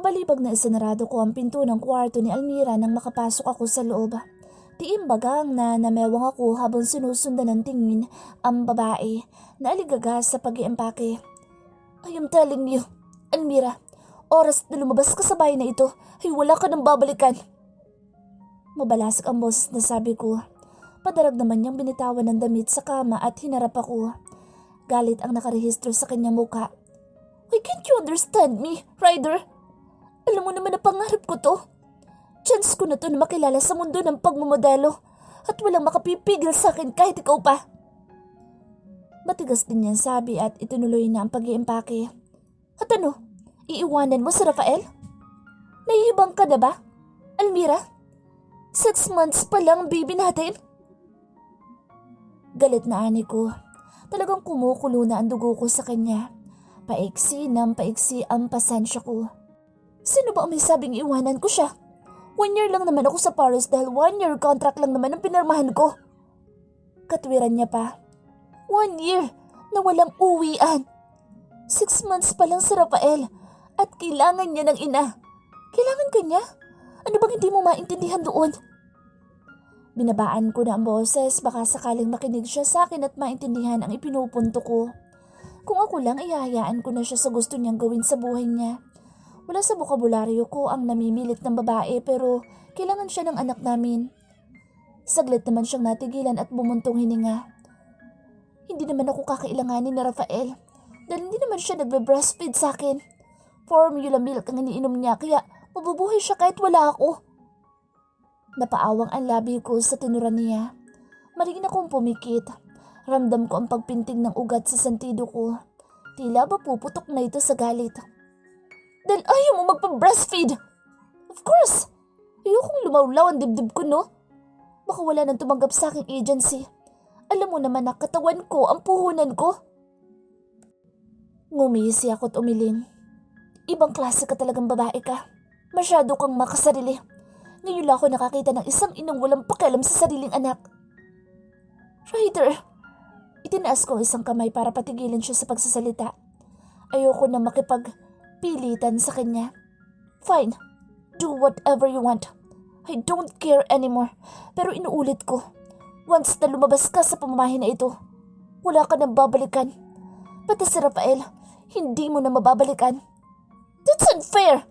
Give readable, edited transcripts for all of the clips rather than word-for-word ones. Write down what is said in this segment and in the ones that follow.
Mabalibag na isinarado ko ang pinto ng kwarto ni Almira nang makapasok ako sa loob. Tiimbagang na namewang ako habang sinusundan ng tingin ang babae na aligaga sa pag-iempake. I am telling you, Almira, oras na lumabas ka sa bahay na ito ay wala ka nang babalikan. Mabalasik ang boses na sabi ko. Padarag naman niyang binitawan ng damit sa kama at hinarap ako. Galit ang nakarehistro sa kanyang muka. Why can't you understand me, Ryder? Alam mo naman na pangarap ko to. Chance ko na to na makilala sa mundo ng pagmamodelo at walang makapipigil sa akin kahit ikaw pa. Matigas din niyang sabi at itinuloy na ang pag-iimpake. At ano, iiwanan mo si Rafael? Nahihibang ka na ba, Almira? 6 months pa lang ang baby natin? Galit na ani ko. Talagang kumukulo na ang dugo ko sa kanya. Paiksi ng paiksi ang pasensya ko. Sino ba ang may sabing iwanan ko siya? 1 year lang naman ako sa Paris dahil 1 year contract lang naman ang pinirmahan ko. Katwiran niya pa. 1 year na walang uwian. 6 months pa lang si Rafael at kailangan niya ng ina. Kailangan ka niya? Ano bang hindi mo maintindihan doon? Binabaan ko na ang boses baka sakaling makinig siya sa akin at maintindihan ang ipinupunto ko. Kung ako lang ihahayaan ko na siya sa gusto niyang gawin sa buhay niya. Wala sa bokabularyo ko ang namimilit ng babae pero kailangan siya ng anak namin. Saglit naman siyang natigilan at bumuntong hininga. Hindi naman ako kakailanganin ni Rafael dahil hindi naman siya nagbe-breastfeed sa akin. Formula milk ang iniinom niya kaya mabubuhay siya kahit wala ako. Napaawang ang labi ko sa tinuran niya. Maringin akong pumikit. Ramdam ko ang pagpintig ng ugat sa sentido ko. Tila ba puputok na ito sa galit. Dahil ayaw mo magpa-breastfeed. Of course. Ayokong lumawlaw ang dibdib ko, no? Baka wala nang tumanggap sa aking agency. Alam mo naman na katawan ko ang puhunan ko. Ngumisi ako at umiling. Ibang klase ka talagang babae ka. Masyado kang makasarili. Ngayon lang ako nakakita ng isang inang walang pakialam sa sariling anak. Ryder, itinaas ko ang isang kamay para patigilin siya sa pagsasalita. Ayoko na makipagpilitan sa kanya. Fine, do whatever you want. I don't care anymore. Pero inuulit ko, once na lumabas ka sa pamamahay na ito, wala ka nang babalikan. Pati si Rafael, hindi mo na mababalikan. That's unfair!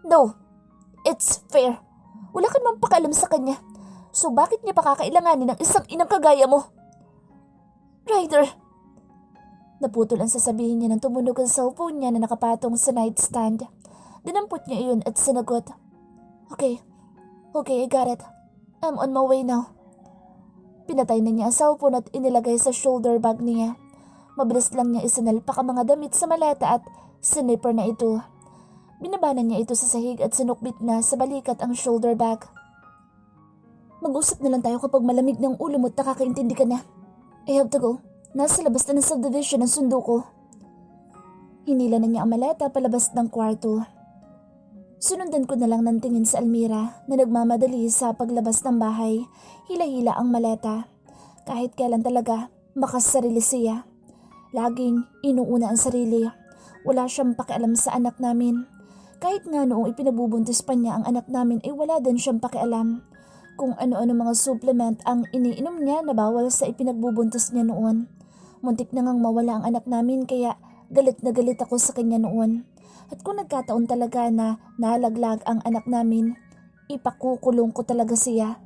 No, it's fair. Wala ka namang pakialam sa kanya. So bakit niya pa kakailanganin ng isang inang kagaya mo? Ryder! Naputol ang sasabihin niya nang tumunog ang cellphone niya na nakapatong sa nightstand. Dinampot niya iyon at sinagot. Okay, I got it. I'm on my way now. Pinatay na niya ang cellphone at inilagay sa shoulder bag niya. Mabilis lang niya isinalpak ang mga damit sa maleta at sinipper na ito. Binabanan niya ito sa sahig at sinukbit na sa balikat ang shoulder bag. Mag-usap na lang tayo kapag malamig ng ulo mo at nakakaintindi ka na. I have to go. Nasa labas na ng subdivision ang sundo ko. Hinila na niya ang maleta palabas ng kwarto. Sunundan ko na lang ng tingin sa Almira na nagmamadali sa paglabas ng bahay. Hila-hila ang maleta. Kahit kailan talaga, makasarili siya. Laging inuuna ang sarili. Wala siyang pakialam sa anak namin. Kahit nga noong ipinagbubuntis pa niya ang anak namin ay wala din siyang pakialam. Kung ano-ano mga supplement ang iniinom niya na bawal sa ipinagbubuntis niya noon. Muntik na ngang mawala ang anak namin kaya galit na galit ako sa kanya noon. At kung nagkataon talaga na nalaglag ang anak namin, ipakukulong ko talaga siya.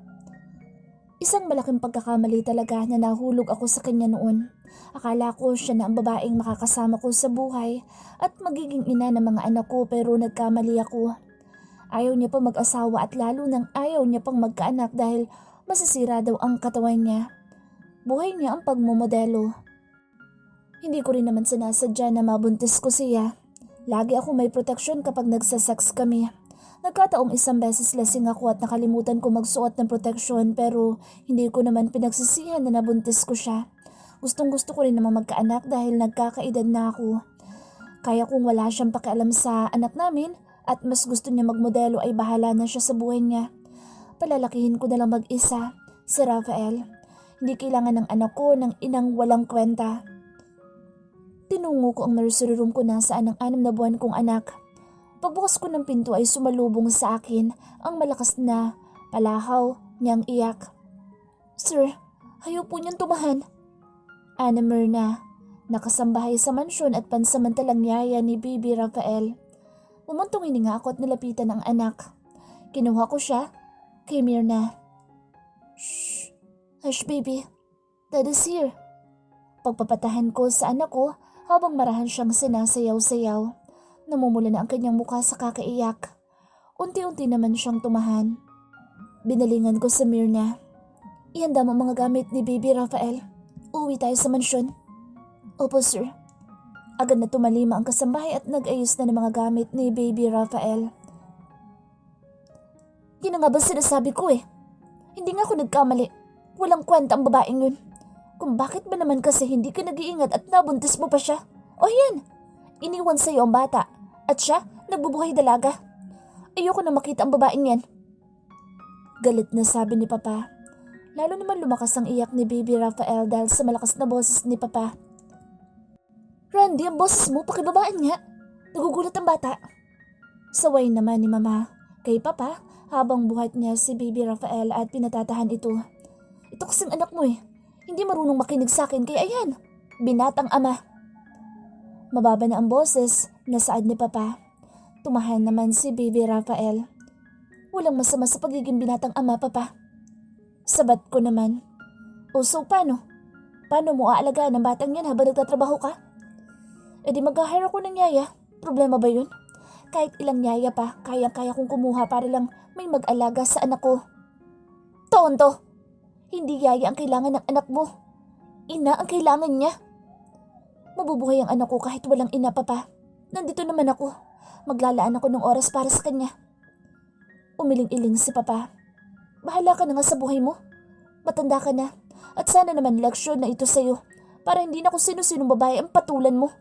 Isang malaking pagkakamali talaga na nahulog ako sa kanya noon. Akala ko siya na ang babaeng makakasama ko sa buhay at magiging ina ng mga anak ko pero nagkamali ako. Ayaw niya pa mag-asawa at lalo nang ayaw niya pang magkaanak dahil masisira daw ang katawan niya. Buhay niya ang pagmomodelo. Hindi ko rin naman sinasadya na mabuntis ko siya. Lagi ako may proteksyon kapag nagsasex kami. Nagkataong isang beses lasing ako at nakalimutan ko magsuot ng proteksyon pero hindi ko naman pinagsisihan na nabuntis ko siya. Gustong-gusto ko rin naman magkaanak dahil nagkakaedad na ako. Kaya kung wala siyang pakialam sa anak namin at mas gusto niya magmodelo ay bahala na siya sa buhay niya. Palalakihin ko na lang mag-isa, si Rafael. Hindi kailangan ng anak ko ng inang walang kwenta. Tinungo ko ang nursery room ko na saan ang 6 na buwan kong anak. Pagbukas ko ng pinto ay sumalubong sa akin ang malakas na palahaw niyang iyak. "Sir, ayaw po niyang tumahan." Ana Myrna, nakasambahay sa mansyon at pansamantalang yaya ni Baby Rafael. Umuntong hininga ako at nilapitan ang anak. Kinuha ko siya kay Myrna. "Shh! Hush baby, Dad is here." Pagpapatahan ko sa anak ko habang marahan siyang sinasayaw-sayaw. Namumula na ang kanyang mukha sa kakaiyak. Unti-unti naman siyang tumahan. Binalingan ko sa Myrna. "Ihanda mo ang mga gamit ni Baby Rafael. Uuwi tayo sa mansyon." "Opo sir." Agad na tumalima ang kasambahay at nag-ayos na ng mga gamit ni Baby Rafael. "Yun nga ba sinasabi ko eh. Hindi nga ako nagkamali. Walang kwenta ang babaeng yun. Kung bakit ba naman kasi hindi ka nag-iingat at nabuntis mo pa siya? O yan, iniwan sa'yo ang bata at siya nagbubuhay dalaga. Ayoko na makita ang babaeng yan." Galit na sabi ni Papa. Lalo naman lumakas ang iyak ni Baby Rafael dahil sa malakas na boses ni Papa. "Randy, ang boses mo, pakibabaan nga. Nagugulat ang bata." Saway naman ni Mama kay Papa habang buhat niya si Baby Rafael at pinatatahan ito. "Ito kasing anak mo eh. Hindi marunong makinig sa akin kaya ayan, binatang ama." Mababa na ang boses na saad ni Papa. Tumahan naman si Baby Rafael. "Walang masama sa pagiging binatang ama, Papa." Sabat ko naman. "O so paano? Paano mo aalagaan ang batang yan habang nagtatrabaho ka?" "E di mag-hire ako ng yaya. Problema ba yun? Kahit ilang yaya pa, kaya-kaya kong kumuha para lang may mag-alaga sa anak ko." "Tonto! Hindi yaya ang kailangan ng anak mo. Ina ang kailangan niya." "Mabubuhay ang anak ko kahit walang ina, Papa. Nandito naman ako. Maglalaan ako ng oras para sa kanya." Umiling-iling si Papa. "Bahala ka na nga sa buhay mo. Matanda ka na. At sana naman leksyon na ito sa'yo para hindi na kung sino-sinong babae ang patulan mo."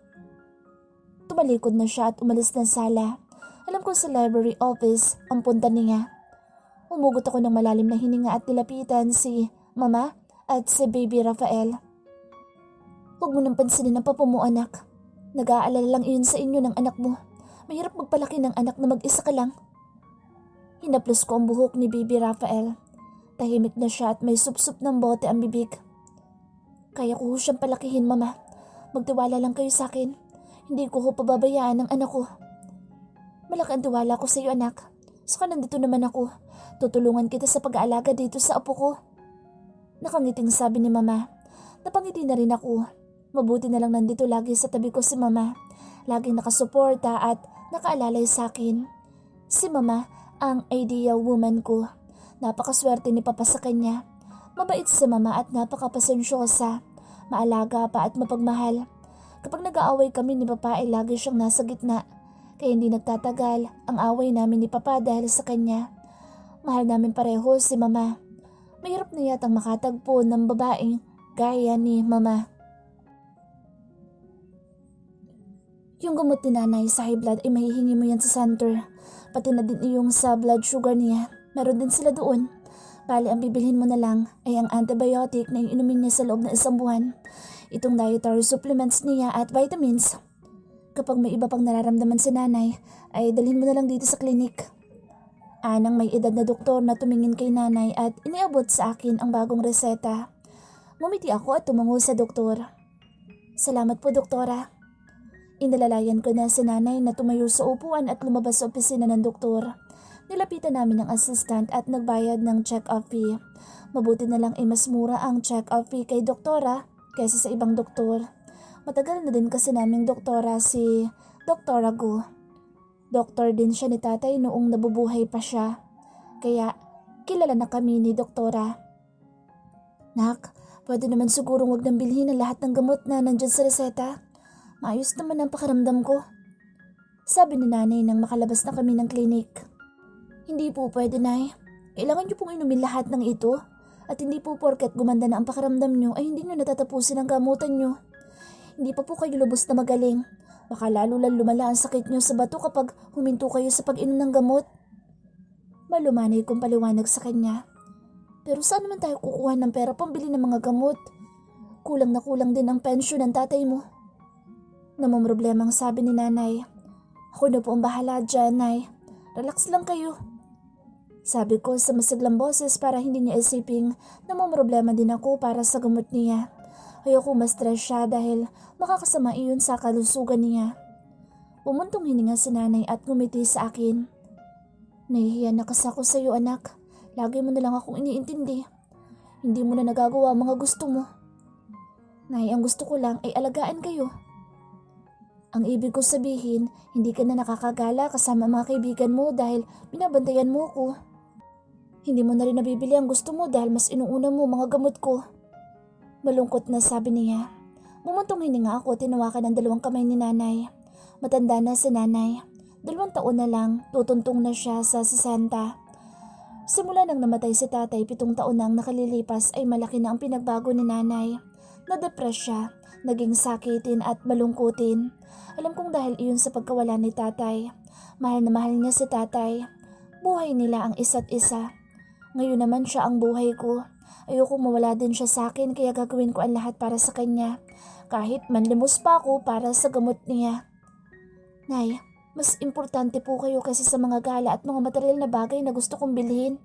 Tumalikod na siya at umalis ng sala. Alam ko sa library office ang punta niya. Umugot ako ng malalim na hininga at nilapitan si Mama at si Baby Rafael. "Huwag mo nang pansinin ang papa mo, anak. Nag-aalala lang iyon sa inyo ng anak mo. Mahirap magpalaki ng anak na mag-isa ka lang." Hinaplos ko ang buhok ni Baby Rafael. Tahimik na siya at may sup-sup ng bote ang bibig. "Kaya ko siyang palakihin, Mama. Magtiwala lang kayo sa akin. Hindi ko pababayaan ang anak ko." "Malaki ang tiwala ko sa iyo, anak. Saka nandito naman ako. Tutulungan kita sa pag-aalaga dito sa apo ko." Nakangiting sabi ni Mama. Napangiti na rin ako. Mabuti na lang nandito lagi sa tabi ko si Mama. Laging nakasuporta at nakaalalay sa akin. Si Mama ang ideal woman ko. Napakaswerte ni Papa sa kanya. Mabait si Mama at napakapasensyosa. Maalaga pa at mapagmahal. Kapag nag-aaway kami ni Papa ay lagi siyang nasa gitna. Kaya hindi nagtatagal ang away namin ni Papa dahil sa kanya. Mahal namin pareho si Mama. Mahirap na yatang makatagpo ng babaeng gaya ni Mama. Yung gamot ni Nanay sa high blood ay mahihingi mo yan sa center. Pati na din yung sa blood sugar niya. Meron din sila doon. Bali ang bibilhin mo na lang ay ang antibiotic na inumin niya sa loob ng 1 buwan. Itong dietary supplements niya at vitamins. Kapag may iba pang nararamdaman si Nanay, ay dalhin mo na lang dito sa klinik. Anang may edad na doktor na tumingin kay Nanay at iniabot sa akin ang bagong reseta. Ngumiti ako at tumango sa doktor. "Salamat po, doktora." Inalalayan ko na si Nanay na tumayo sa upuan at lumabas sa opisina ng doktor. Nilapitan namin ang assistant at nagbayad ng check-up fee. Mabuti na lang ay mas mura ang check-up fee kay doktora kaysa sa ibang doktor. Matagal na din kasi naming doktora si Doktora Go. Doktor din siya ni tatay noong nabubuhay pa siya. Kaya kilala na kami ni doktora. "Nak, pwede naman sigurong wag nang bilhin ang lahat ng gamot na nandyan sa reseta. Maayos naman ang pakiramdam ko," sabi ni Nanay nang makalabas na kami ng klinik. "Hindi po pwede, Nay. Kailangan niyo pong inumin lahat ng ito. At hindi po porket gumanda na ang pakiramdam niyo ay hindi niyo natatapusin ang gamutan niyo. Hindi pa po kayo lubos na magaling. Baka lalo lang lumala ang sakit niyo sa bato kapag huminto kayo sa pag-inom ng gamot." Malumanay kong paliwanag sa kanya. "Pero saan naman tayo kukuha ng pera pambili ng mga gamot? Kulang na kulang din ang pensyon ng tatay mo." Namumroblemang sabi ni Nanay. Ako na po ang bahala dyan, Nay. Relax lang kayo. Sabi ko sa masiglang boses para hindi niya isiping na may problema din ako para sa gamot niya. Ayoko ma-stress siya dahil makakasama iyon sa kalusugan niya. Pumuntong hininga si nanay at ngumiti sa akin. Nahihiya na kasi ako sa iyo, anak. Lagi mo na lang akong iniintindi. Hindi mo na nagagawa ang mga gusto mo. Nay, ang gusto ko lang ay alagaan kayo. Ang ibig ko sabihin, hindi ka na nakakagala kasama mga kaibigan mo dahil binabantayan mo ko. Hindi mo na rin nabibili ang gusto mo dahil mas inuuna mo mga gamot ko. Malungkot na sabi niya. Bumuntong hininga ako, tinawakan ng 2 kamay ni nanay. Matanda na si nanay. 2 taon na lang, tutuntong na siya sa 60. Simula nang namatay si tatay, 7 taon nang nakalilipas ay malaki na ang pinagbago ni nanay. Na-depress siya, naging sakitin at malungkutin. Alam kong dahil iyon sa pagkawala ni tatay. Mahal na mahal niya si tatay. Buhay nila ang isa't isa. Ngayon naman siya ang buhay ko. Ayoko mawala din siya sa akin kaya gagawin ko ang lahat para sa kanya. Kahit manlimos pa ako para sa gamot niya. Nay, mas importante po kayo kasi sa mga gala at mga material na bagay na gusto kong bilhin.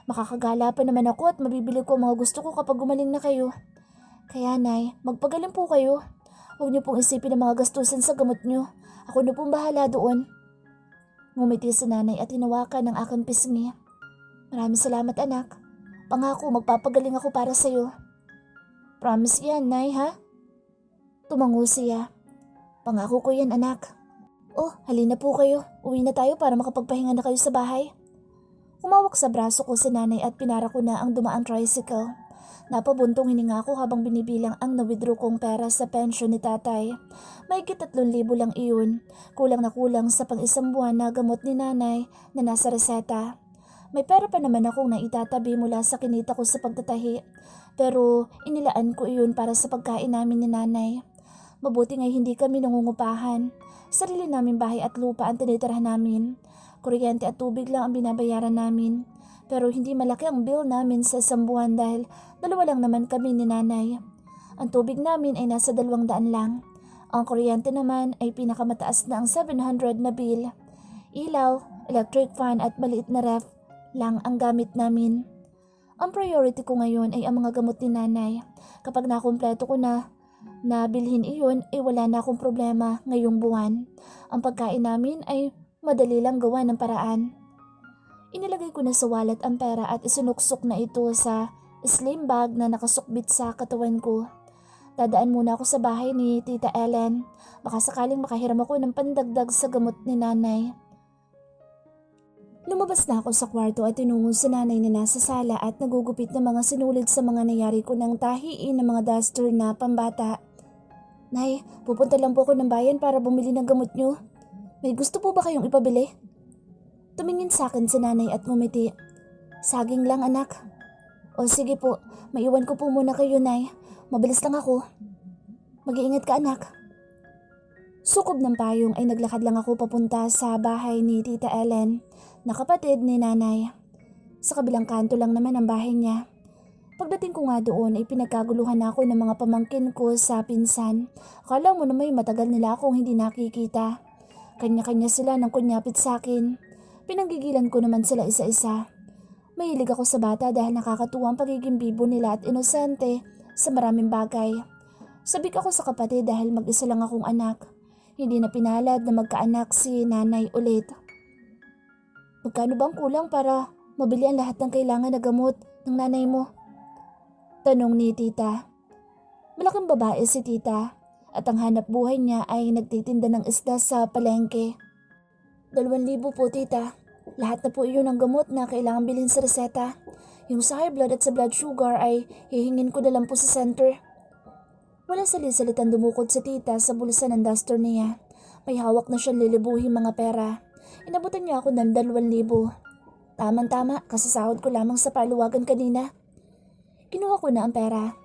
Makakagala pa naman ako at mabibili ko ang mga gusto ko kapag gumaling na kayo. Kaya Nay, magpagaling po kayo. Huwag niyo pong isipin ang mga gastusin sa gamot niyo. Ako na pong bahala doon. Ngumiti si nanay at hinawakan ng aking pisngi. Maraming salamat anak. Pangako magpapagaling ako para sa iyo. Promise yan, Nay, ha? Tumango siya. Pangako ko yan, anak. Oh, halina po kayo. Uwi na tayo para makapagpahinga na kayo sa bahay. Humawak sa braso ko si nanay at pinara ko na ang dumaang tricycle. Napabuntong hininga ako habang binibilang ang na-withdraw kong pera sa pensyon ni tatay. Mahigit 3,000 lang iyon. Kulang na kulang sa pang-1 buwan na gamot ni nanay na nasa reseta. May pera pa naman akong naitatabi mula sa kinita ko sa pagtatahi. Pero inilaan ko iyon para sa pagkain namin ni nanay. Mabuti ngay hindi kami nangungupahan. Sarili namin bahay at lupa ang tinitirahan namin. Kuryente at tubig lang ang binabayaran namin. Pero hindi malaki ang bill namin sa 1 buwan dahil 2 lang naman kami ni nanay. Ang tubig namin ay nasa 200 lang. Ang kuryente naman ay pinakamataas na ang 700 na bill. Ilaw, electric fan at maliit na ref lang ang gamit namin. Ang priority ko ngayon ay ang mga gamot ni nanay. Kapag nakumpleto ko na bilhin iyon ay wala na akong problema ngayong buwan. Ang pagkain namin ay madali lang gawa ng paraan. Inilagay ko na sa wallet ang pera at isinuksok na ito sa slim bag na nakasukbit sa katawan ko. Dadaan muna ako sa bahay ni Tita Ellen. Baka sakaling makahiram ako ng pandagdag sa gamot ni nanay. Lumabas na ako sa kwarto at tinungo sa nanay na nasa sala at nagugupit ng mga sinulid sa mga nangyari ko ng tahiin ng mga duster na pambata. Nay, pupunta lang po ako ng bayan para bumili ng gamot nyo. May gusto po ba kayong ipabili? Tumingin sa akin si nanay at ngumiti. Saging lang anak. O sige po, maiwan ko po muna kayo nay. Mabilis lang ako. Mag-iingat ka anak. Sukob ng payong ay naglakad lang ako papunta sa bahay ni Tita Ellen, na kapatid ni nanay. Sa kabilang kanto lang naman ang bahay niya. Pagdating ko nga doon ay pinagkaguluhan ako ng mga pamangkin ko sa pinsan. Akala mo na may matagal nila akong hindi nakikita. Kanya-kanya sila ng kunyapit sa akin. Pinanggigilan ko naman sila isa-isa. Mahilig ako sa bata dahil nakakatuwa ang pagiging bibo nila at inosente sa maraming bagay. Sabik ako sa kapatid dahil mag-isa lang akong anak. Hindi na pinalad na magkaanak si nanay ulit. Magkano bang kulang para mabili ang lahat ng kailangan na gamot ng nanay mo? Tanong ni tita. Malaking babae si tita at ang hanap buhay niya ay nagtitinda ng isda sa palengke. 2,000 po tita. Lahat na po iyon ang gamot na kailangan bilhin sa reseta. Yung sa high blood at sa blood sugar ay hihingin ko na lang po sa center. Walang salisalitan dumukot si tita sa bulsa ng duster niya. May hawak na siyang lilibuhin mga pera. Inabutan niya ako ng 2,000. Tama-tama, kasasahod ko lamang sa paluwagan kanina. Kinuha ko na ang pera.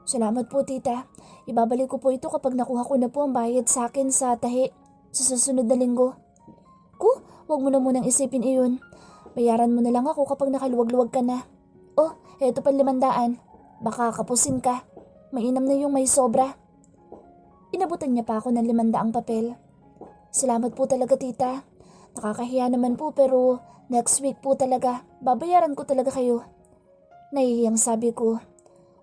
Salamat po tita. Ibabalik ko po ito kapag nakuha ko na po ang bayad sa akin sa tahi sa susunod na linggo. Huwag mo na munang isipin iyon. Bayaran mo na lang ako kapag nakaluwag-luwag ka na. Oh, eto pa 500. Baka kapusin ka. Mainam na yung may sobra. Inabutan niya pa ako ng 500 papel. Salamat po talaga tita. Nakakahiya naman po pero next week po talaga. Babayaran ko talaga kayo. Nahihiyang sabi ko.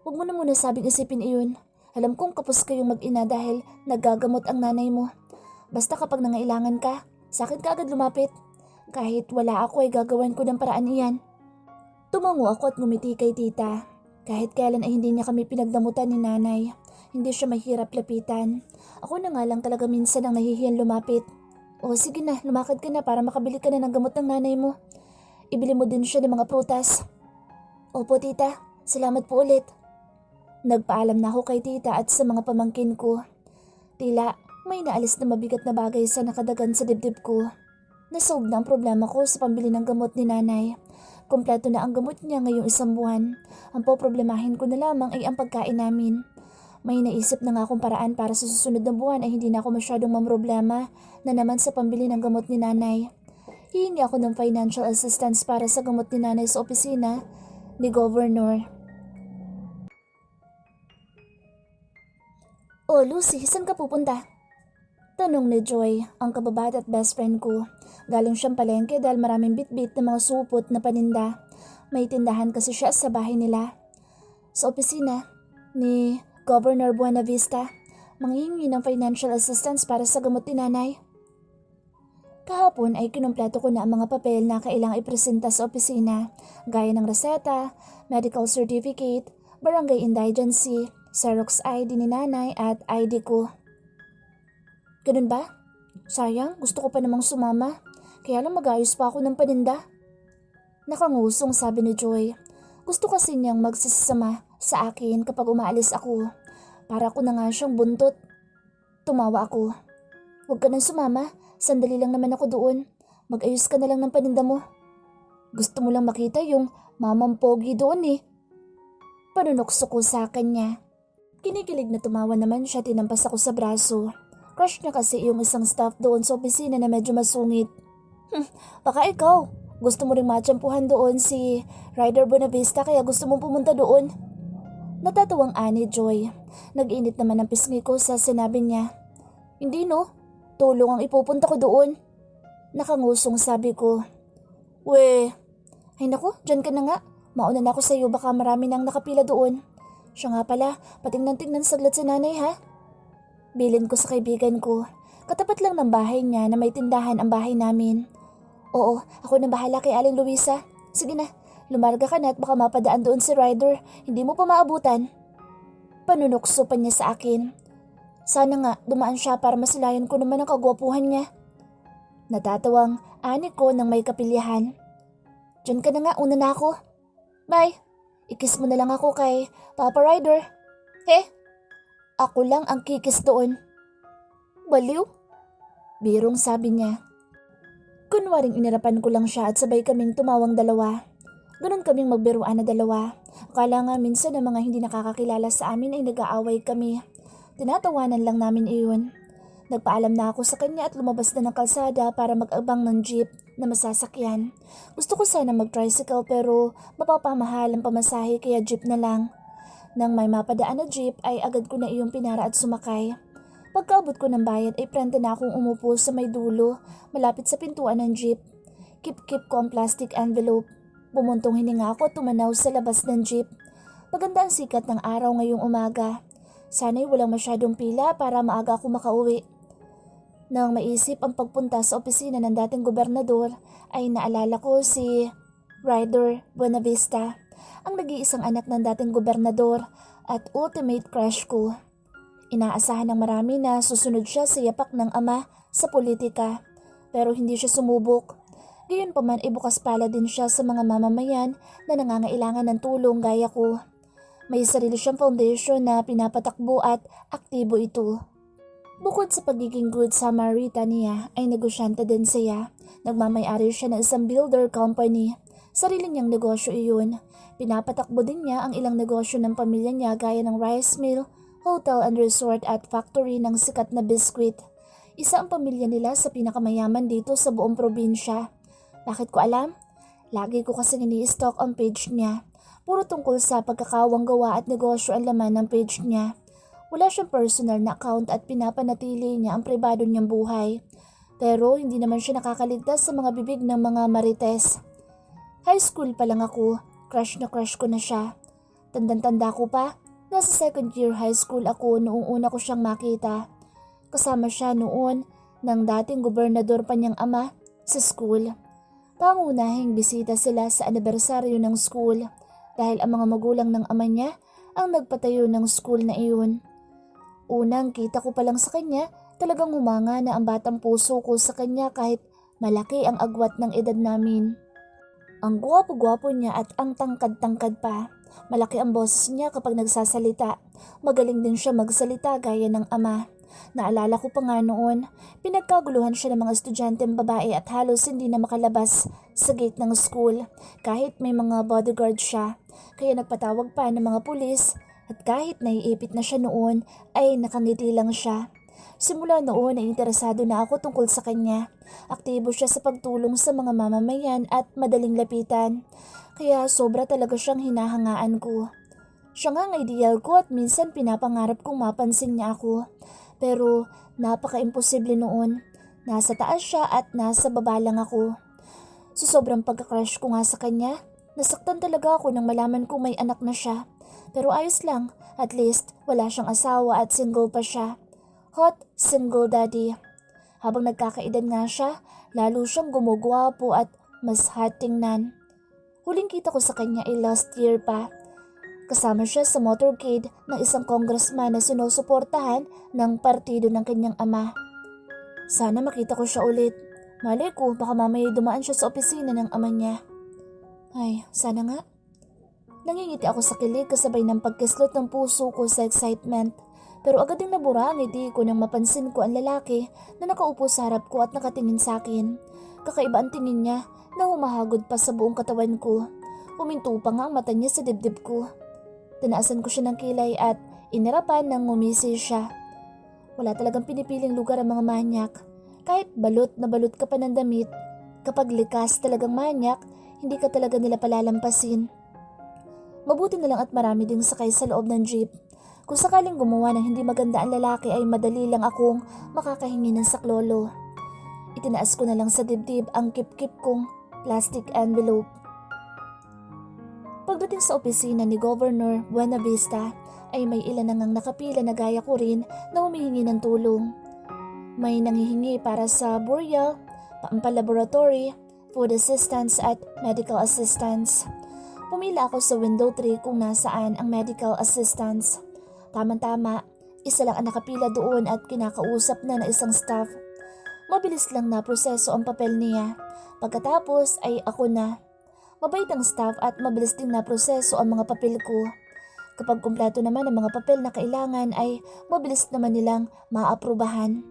Huwag mo na muna sabing isipin iyon. Alam kong kapos kayong mag-ina dahil naggagamot ang nanay mo. Basta kapag nangailangan ka, sa akin ka agad lumapit. Kahit wala ako ay gagawan ko ng paraan iyan. Tumango ako at ngumiti kay tita. Kahit kailan ay hindi niya kami pinagdamutan ni nanay. Hindi siya mahirap lapitan. Ako na nga lang talaga minsan ang nahihiyan lumapit. O sige na, lumakad ka na para makabili ka na ng gamot ng nanay mo. Ibili mo din siya ng mga prutas. Opo tita, salamat po ulit. Nagpaalam na ako kay tita at sa mga pamangkin ko. Tila may naalis na mabigat na bagay sa nakadagan sa dibdib ko. Nasolve na ang problema ko sa pambili ng gamot ni nanay. Kompleto na ang gamot niya ngayong 1 buwan. Ang poproblemahin ko na lamang ay ang pagkain namin. May naisip na nga akong paraan para sa susunod na buwan ay hindi na ako masyadong mamroblema na naman sa pambili ng gamot ni nanay. Hihingi ako ng financial assistance para sa gamot ni nanay sa opisina ni Governor. Oh Lucy, saan ka pupunta? Tanong ni Joy, ang kababat at best friend ko. Galing siyang palengke dahil maraming bitbit na mga supot na paninda. May tindahan kasi siya sa bahay nila. Sa opisina ni Governor Buenavista, manghihingi ng financial assistance para sa gamot ni nanay. Kahapon ay kinumpleto ko na ang mga papel na kailangang ipresenta sa opisina, gaya ng reseta, medical certificate, barangay indigency, Xerox ID ni nanay at ID ko. Ganun ba? Sayang, gusto ko pa namang sumama. Kaya lang mag-ayos pa ako ng paninda. Nakangusong sabi ni Joy. Gusto kasi niyang magsasama sa akin kapag umaalis ako. Para ko na nga siyang buntot. Tumawa ako. Huwag ka nang sumama. Sandali lang naman ako doon. Mag-ayos ka na lang ng paninda mo. Gusto mo lang makita yung mamang pogi doon eh. Panunokso ko sa kanya. Kinikilig na tumawa naman siya, tinampas ako sa braso. Crush niya kasi yung isang staff doon sa opisina na medyo masungit. Baka ikaw. Gusto mo ring matsampuhan doon si Ryder Bonavista kaya gusto mong pumunta doon. Natatawang ani Joy. Nag-init naman ang pisngi ko sa sinabi niya. Hindi no, tulong ang ipupunta ko doon. Nakangusong sabi ko. Weh, ay naku, dyan ka na nga. Mauna na ako sa iyo, baka marami nang nakapila doon. Siya nga pala, patingnan-tingnan saglit si nanay ha. Bilin ko sa kaibigan ko. Katapat lang ng bahay niya na may tindahan ang bahay namin. Oo, ako na bahala kay Aling Luisa. Sige na, lumarga ka na at baka mapadaan doon si Ryder. Hindi mo pa maabutan. Panunokso pa niya sa akin. Sana nga dumaan siya para masilayan ko naman ang kagwapuhan niya. Natatawang ani ko ng may kapilyahan. Diyan ka na nga, una na ako. Bye. Ikis mo na lang ako kay Papa Ryder. Ako lang ang kikis doon. Baliw? Birong sabi niya. Kunwaring inirapan ko lang siya at sabay kaming tumawang dalawa. Ganon kaming magbiruan na dalawa. Akala nga minsan na mga hindi nakakakilala sa amin ay nag-aaway kami. Tinatawanan lang namin iyon. Nagpaalam na ako sa kanya at lumabas na ng kalsada para mag-abang ng jeep na masasakyan. Gusto ko sana mag-tricycle pero mapapamahal ang pamasahe kaya jeep na lang. Nang may mapadaan na jeep ay agad ko na iyong pinara at sumakay. Pagkaabot ko ng bayad ay prente na akong umupo sa may dulo, malapit sa pintuan ng jeep. Kip-kip ko ang plastic envelope. Bumuntong hininga ako at tumanaw sa labas ng jeep. Maganda ang sikat ng araw ngayong umaga. Sana'y walang masyadong pila para maaga ako makauwi. Nang maisip ang pagpunta sa opisina ng dating gobernador ay naalala ko si Ryder Buenavista, ang nag-iisang anak ng dating gobernador at ultimate crush ko. Inaasahan ng marami na susunod siya sa yapak ng ama sa politika, pero hindi siya sumubok. Gayunpaman ay bukas pala din siya sa mga mamamayan na nangangailangan ng tulong gaya ko. May sarili siyang foundation na pinapatakbo at aktibo ito. Bukod sa pagiging good Samaritan niya ay negosyante din siya. Nagmamay-ari siya ng isang builder company. Sarili niyang negosyo iyon. Pinapatakbo din niya ang ilang negosyo ng pamilya niya gaya ng rice mill, hotel and resort at factory ng sikat na biskwit. Isa ang pamilya nila sa pinakamayaman dito sa buong probinsya. Bakit ko alam? Lagi ko kasi ini-stalk ang page niya. Puro tungkol sa pagkakawang gawa at negosyo ang laman ng page niya. Wala siyang personal na account at pinapanatili niya ang pribado niyang buhay. Pero hindi naman siya nakakaligtas sa mga bibig ng mga marites. High school pa lang ako, crush na crush ko na siya. Tandang-tanda ko pa, nasa second year high school ako noong una ko siyang makita. Kasama siya noon ng dating gobernador pa niyang ama sa school. Pangunahing bisita sila sa anibersaryo ng school dahil ang mga magulang ng ama niya ang nagpatayo ng school na iyon. Unang kita ko pa lang sa kanya, talagang humanga na ang batang puso ko sa kanya kahit malaki ang agwat ng edad namin. Ang gwapo-gwapo niya at ang tangkad-tangkad pa. Malaki ang boses niya kapag nagsasalita. Magaling din siya magsalita gaya ng ama. Naalala ko pa nga noon, pinagkaguluhan siya ng mga estudyanteng babae at halos hindi na makalabas sa gate ng school kahit may mga bodyguard siya. Kaya nagpatawag pa ng mga pulis at kahit naiipit na siya noon ay nakangiti lang siya. Simula noon ay interesado na ako tungkol sa kanya. Aktibo siya sa pagtulong sa mga mamamayan at madaling lapitan. Kaya sobra talaga siyang hinahangaan ko. Siya nga ang ideal ko at minsan pinapangarap kong mapansin niya ako. Pero napaka-imposible noon. Nasa taas siya at nasa baba lang ako. Sa sobrang pagka-crush ko nga sa kanya, nasaktan talaga ako nang malaman kong may anak na siya. Pero ayos lang, at least wala siyang asawa at single pa siya. Hot single daddy. Habang nagkakaedad nga siya, lalo siyang gumugwapo at mas hot tingnan. Huling kita ko sa kanya ay last year pa. Kasama siya sa motorcade ng isang congressman na sinusuportahan ng partido ng kanyang ama. Sana makita ko siya ulit. Malay ko baka mamaya dumaan siya sa opisina ng ama niya. Ay, sana nga. Nangingiti ako sa kilig kasabay ng pagkislot ng puso ko sa excitement. Pero agad ding nabura ang ngiti ko nang mapansin ko ang lalaki na nakaupo sa harap ko at nakatingin sa akin. Kakaiba ang tingin niya na humahagod pa sa buong katawan ko. Huminto pa nga ang mata niya sa dibdib ko. Tinaasan ko siya ng kilay at inirapan nang ngumisi siya. Wala talagang pinipiling lugar ang mga manyak. Kahit balot na balot ka pa ng damit, kapag likas talagang manyak, hindi ka talaga nila palalampasin. Mabuti na lang at marami ding sakay sa loob ng jeep. Kung sakaling gumawa ng hindi maganda ang lalaki ay madali lang akong makakahingi ng saklolo. Itinaas ko na lang sa dibdib ang kip-kip kong plastic envelope. Pagdating sa opisina ni Governor Buenavista ay may ilan nang nakapila na gaya ko rin na humihingi ng tulong. May nanghihingi para sa burial, pampalaboratory, food assistance at medical assistance. Pumila ako sa window 3 kung nasaan ang medical assistance. Tama-tama, isa lang ang nakapila doon at kinakausap na isang staff. Mabilis lang na proseso ang papel niya. Pagkatapos ay ako na. Mabait ang staff at mabilis din na proseso ang mga papel ko. Kapag kumpleto naman ang mga papel na kailangan ay mabilis naman nilang maaprubahan.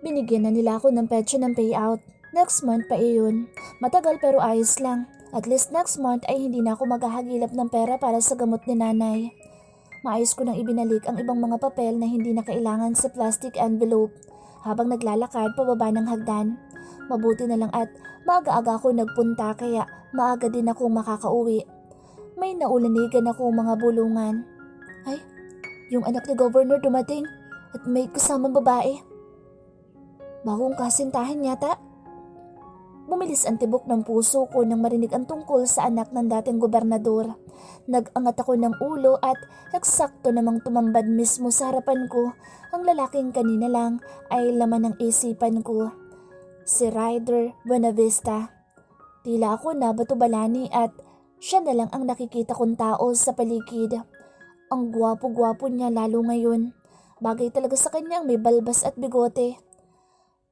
Binigyan na nila ako ng petsa ng payout. Next month pa iyon. Matagal pero ayos lang. At least next month ay hindi na ako maghahagilap ng pera para sa gamot ni nanay. Maayos ko nang ibinalik ang ibang mga papel na hindi na kailangan sa plastic envelope habang naglalakad pababa ng hagdan. Mabuti na lang at maaga-aga ako nagpunta kaya maaga din akong makakauwi. May naulanigan akong mga bulungan. Ay, yung anak ni Governor dumating at may kasamang babae. Bagong kasintahan yata. Bumilis ang tibok ng puso ko nang marinig ang tungkol sa anak ng dating gobernador. Nag-angat ako ng ulo at eksakto namang tumambad mismo sa harapan ko. Ang lalaking kanina lang ay laman ng isipan ko. Si Ryder Buenavista. Tila ako nabato-balani at siya na lang ang nakikita kong tao sa paligid. Ang gwapo-gwapo niya lalo ngayon. Bagay talaga sa kanya ang may balbas at bigote.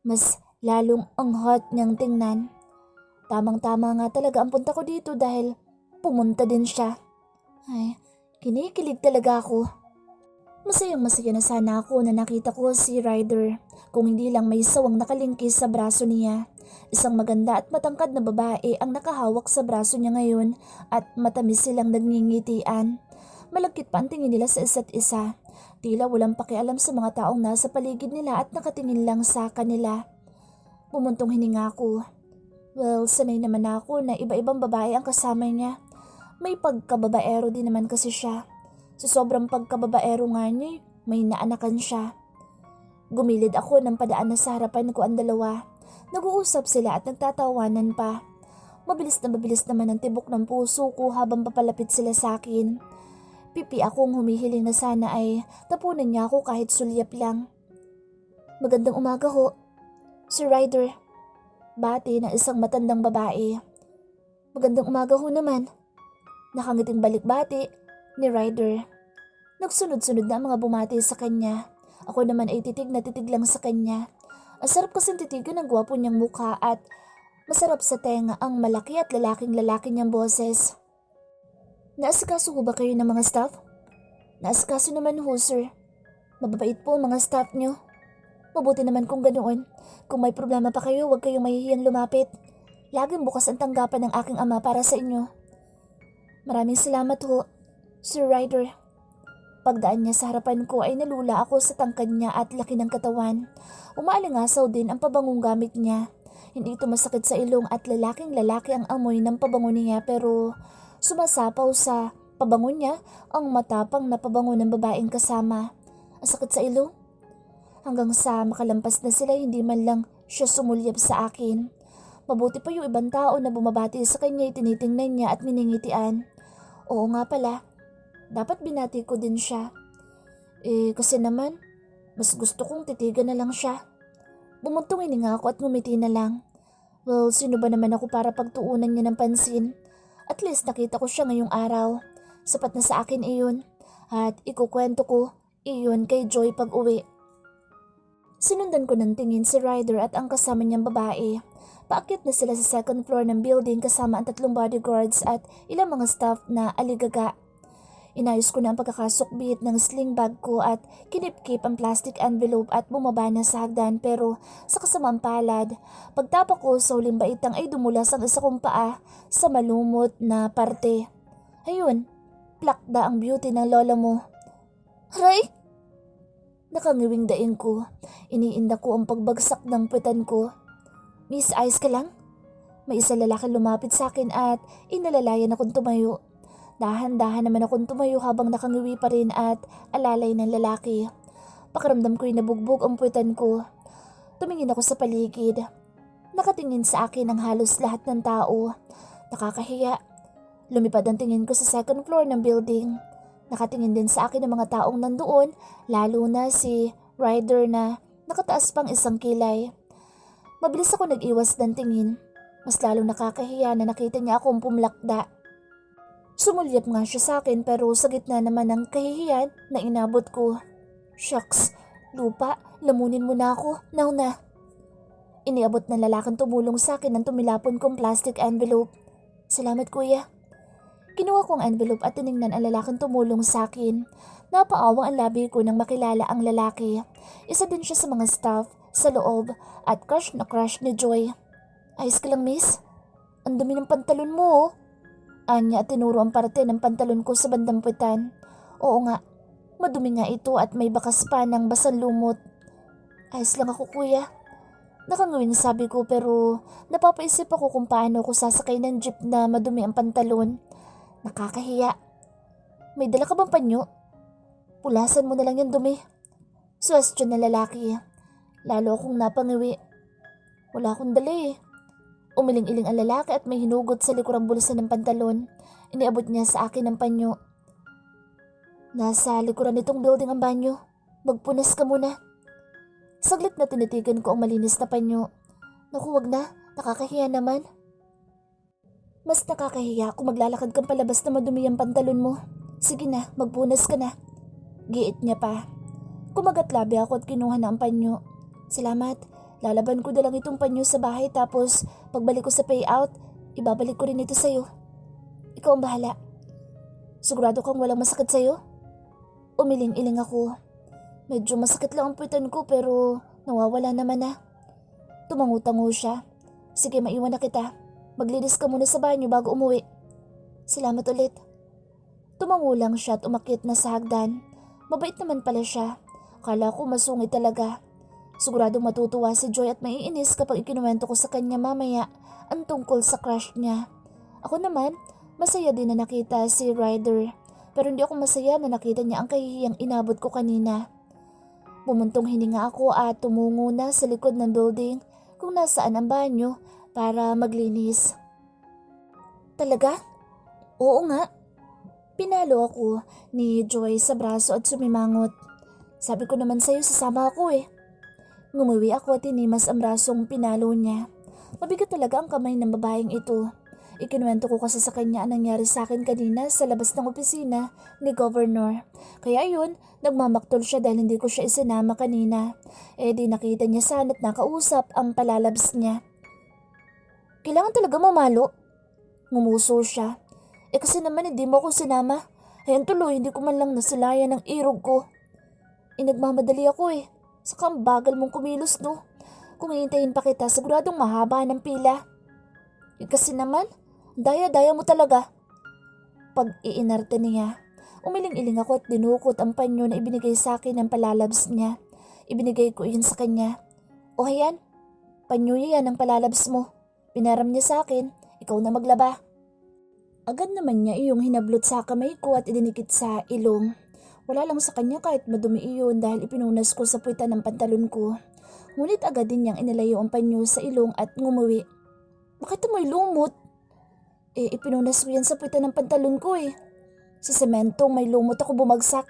Mas lalong ang hot niyang tingnan. Tamang-tama nga talaga ang punta ko dito dahil pumunta din siya. Ay, kinikilig talaga ako. Masayang-masaya na sana ako na nakita ko si Ryder, kung hindi lang may sawang nakalingkis sa braso niya. Isang maganda at matangkad na babae ang nakahawak sa braso niya ngayon at matamis silang nagngingitian. Malagkit pa ang tingin nila sa isa't isa. Tila walang pakialam sa mga taong nasa paligid nila at nakatingin lang sa kanila. Bumuntong hininga ako. Well, sanay naman ako na iba-ibang babae ang kasama niya. May pagkababaero din naman kasi siya. Sa sobrang pagkababaero nga niya, may naanakan siya. Gumilid ako ng padaan na sa harapan ko ang dalawa. Nag-uusap sila at nagtatawanan pa. Mabilis na mabilis naman ang tibok ng puso ko habang papalapit sila sa akin. Pipi akong humihiling na sana ay tapunan niya ako kahit sulyap lang. Magandang umaga ho, Sir Ryder. Bati ng isang matandang babae. Magandang umaga ho naman. Nakangiting balikbati ni Ryder. Nagsunod-sunod na ang mga bumati sa kanya. Ako naman ay titig na titig lang sa kanya. Ang sarap kasing titigan ng gwapo niyang mukha at masarap sa tenga ang malaki at lalaking-lalaki niyang boses. Naasikaso ho ba kayo ng mga staff? Naasikaso naman ho, sir. Mababait po ang mga staff niyo. Mabuti naman kung ganoon. Kung may problema pa kayo, huwag kayong mahihiyang lumapit. Laging bukas ang tanggapan ng aking ama para sa inyo. Maraming salamat ho, Sir Ryder. Pagdaan niya sa harapan ko ay nalula ako sa tangkad niya at laki ng katawan. Umaalingasaw din ang pabangong gamit niya. Hindi ito masakit sa ilong at lalaking-lalaki ang amoy ng pabango niya pero sumasapaw sa pabango niya ang matapang na pabango ng babaeng kasama. Ang sakit sa ilong? Hanggang sa makalampas na sila hindi man lang siya sumulyap sa akin. Mabuti pa yung ibang tao na bumabati sa kanya ay tinitingnan niya at miningitian. Oo nga pala. Dapat binati ko din siya. Kasi naman, mas gusto kong titigan na lang siya. Bumuntong hininga ako at ngumiti na lang. Well, sino ba naman ako para pagtuunan niya ng pansin? At least nakita ko siya ngayong araw. Sapat na sa akin iyon. At ikukwento ko iyon kay Joy pag uwi. Sinundan ko ng tingin si Ryder at ang kasama niyang babae. Paakyat na sila sa second floor ng building kasama ang 3 bodyguards at ilang mga staff na aligaga. Inayos ko na ang pagkakasukbit ng sling bag ko at kinipkip ang plastic envelope at bumaba na sa hagdan pero sa kasamang palad, pagtapak ko sa huling baitang ay dumulas ang isa kong paa sa malumot na parte. Ayun, plakda ang beauty ng lola mo. Aray! Nakangiwing daing ko. Iniinda ko ang pagbagsak ng puwetan ko. Miss, ayos ka lang? May isa lalaking lumapit sa akin at inalalayan akong tumayo. Dahan-dahan naman akong tumayo habang nakangiwi pa rin at alalay ng lalaki. Pakiramdam ko'y nabugbog ang puwetan ko. Tumingin ako sa paligid. Nakatingin sa akin ang halos lahat ng tao. Nakakahiya. Lumipad ang tingin ko sa second floor ng building. Nakatingin din sa akin ang mga taong nandoon, lalo na si Ryder na nakataas pang isang kilay. Mabilis ako nag-iwas ng tingin. Mas lalong nakakahiya na nakita niya akong pumlakda. Sumulyap nga siya sa akin pero sa gitna naman ng kahihiyan na inabot ko. Shucks, lupa, lamunin mo na ako, now na. Iniabot ng lalaking tumulong sa akin ng tumilapon kong plastic envelope. Salamat kuya. Kinuha kong envelope at tiningnan ang lalaking tumulong sa akin. Napaawang ang labi ko nang makilala ang lalaki. Isa din siya sa mga staff sa loob at crush na crush ni Joy. Ayos ka lang miss? Ang dumi ng pantalon mo oh. Anya at tinuro ang parte ng pantalon ko sa bandang puwetan. Oo nga, madumi nga ito at may bakas pa ng basang lumot. Ayos lang ako kuya. Nakangawing sabi ko pero napapaisip ako kung paano ako sasakay ng jeep na madumi ang pantalon. Nakakahiya. May dala ka bang panyo? Pulasan mo na lang yung dumi. Suwestyon na lalaki. Lalo akong napangiwi. Wala akong dala eh. Umiling-iling ang lalaki at may hinugot sa likurang bulsa ng pantalon. Iniabot niya sa akin ang panyo. Nasa likuran nitong building ang banyo. Magpunas ka muna. Saglit na tinitigan ko ang malinis na panyo. Naku, wag na. Nakakahiya naman. Mas nakakahiya kung maglalakad kang palabas na madumi ang pantalon mo. Sige na, magpunas ka na. Giit niya pa. Kumagat labi ako at kinuha na ang panyo. Salamat. Lalaban ko na lang itong panyo sa bahay tapos pagbalik ko sa payout, ibabalik ko rin ito sa'yo. Ikaw ang bahala. Sigurado kang walang masakit sa'yo? Umiling-iling ako. Medyo masakit lang ang puwetan ko pero nawawala naman na. Tumangu-tango siya. Sige, maiwan na kita. Maglinis ka muna sa banyo bago umuwi. Salamat ulit. Tumango lang siya at umakyat na sa hagdan. Mabait naman pala siya. Kala ko masungit talaga. Siguradong matutuwa si Joy at maiinis kapag ikinuwento ko sa kanya mamaya ang tungkol sa crush niya. Ako naman, masaya din na nakita si Ryder. Pero hindi ako masaya na nakita niya ang kahihiyang inabot ko kanina. Bumuntong hininga ako at tumungo na sa likod ng building kung nasaan ang banyo para maglinis. Talaga? Oo nga. Pinalo ako ni Joy sa braso at sumimangot. Sabi ko naman sa'yo sasama ako eh. Ngumuwi ako at tinimas ang brasong pinalo niya. Mabigat talaga ang kamay ng babaeng ito. Ikinuwento ko kasi sa kanya ang nangyari sa akin kanina sa labas ng opisina ni Governor. Kaya yun, nagmamaktol siya dahil hindi ko siya isinama kanina. Di nakita niya sana at nakausap ang palalabs niya. Kailangan talaga mamalo? Ngumuso siya. Kasi naman hindi mo ako sinama. Ayan tuloy, hindi ko man lang nasulayan ng irog ko. Nagmamadali ako eh. Saka ang bagal mong kumilos no. Kung hihintayin pa kita, siguradong mahaba ng pila. Kasi naman, daya-daya mo talaga. Pag-iinarte niya, umiling-iling ako at dinukot ang panyo na ibinigay sa akin ng palalabs niya. Ibinigay ko yun sa kanya. O ayan, panyo yan ang palalabs mo. Pinaram niya sa akin, ikaw na maglaba. Agad naman niya iyong hinablot sa kamay ko at idinikit sa ilong. Wala lang sa kanya kahit madumi iyon dahil ipinunas ko sa puwitan ng pantalon ko. Ngunit agad din niyang inalayo ang panyo sa ilong at ngumuwi. Bakit amoy lumot? Ipinunas ko yan sa puwitan ng pantalon ko eh. Sa sementong may lumot ako bumagsak.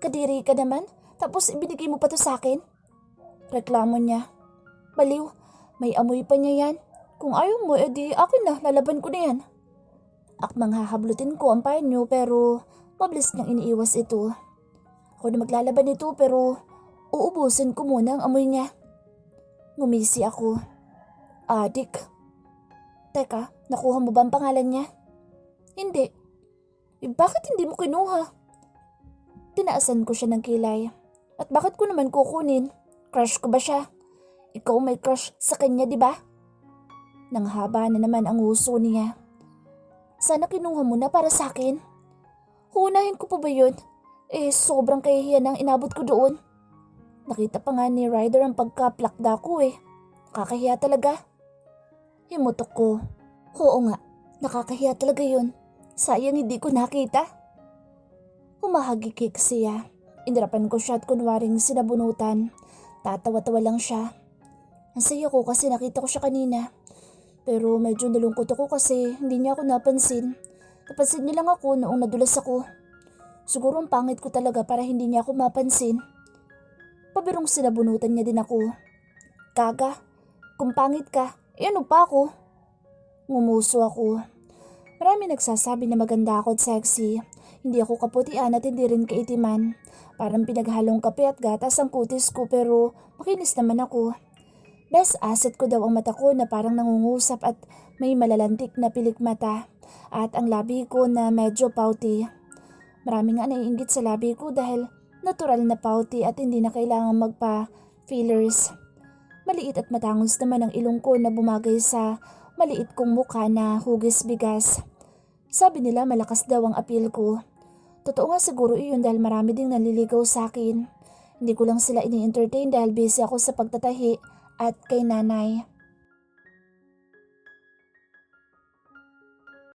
Kadiri ka naman, tapos ibinigay mo pa to sa akin? Reklamo niya. Baliw, may amoy pa niya yan. Kung ayaw mo, edi akin na, lalaban ko na yan. Akmang hahablutin ko ang panyo pero mabilis niyang iniiwas ito. Ako na maglalaban ito pero uubusin ko muna ang amoy niya. Ngumisi ako. Adik. Teka, nakuha mo ba ang pangalan niya? Hindi. Bakit hindi mo kinuha? Tinaasan ko siya ng kilay. At bakit ko naman kukunin? Crush ko ba siya? Ikaw may crush sa kanya, di ba? Nang haba na naman ang huso niya. Sana kinuha mo na para sa akin. Hunahin ko pa ba yun? Sobrang kahihiyan ang inabot ko doon. Nakita pa nga ni Ryder ang pagkaplakda ko eh. Nakakahiya talaga. Himutok ko. Oo nga, nakakahiya talaga yun. Sayang hindi ko nakita. Humahagikik siya. Inirapan ko siya at kunwaring sinabunutan. Tatawa-tawa lang siya. Ang saya ko kasi nakita ko siya kanina. Pero medyo nalungkot ako kasi hindi niya ako napansin. Napansin niya lang ako noong nadulas ako. Siguro ang pangit ko talaga para hindi niya ako mapansin. Pabirong sinabunutan niya din ako. Kaga, kung pangit ka, ano pa ako? Ngumuso ako. Marami nagsasabi na maganda ako at sexy. Hindi ako kaputian at hindi rin kaitiman. Parang pinaghalong kape at gatas ang kutis ko pero makinis naman ako. Best asset ko daw ang mata ko na parang nangungusap at may malalantik na pilik mata. At ang labi ko na medyo pouty. Marami nga naiinggit sa labi ko dahil natural na pouty at hindi na kailangan magpa-fillers. Maliit at matangos naman ang ilong ko na bumagay sa maliit kong mukha na hugis bigas. Sabi nila malakas daw ang appeal ko. Totoo nga siguro iyon dahil marami ding naliligaw sa akin. Hindi ko lang sila ini-entertain dahil busy ako sa pagtatahi at kay nanay.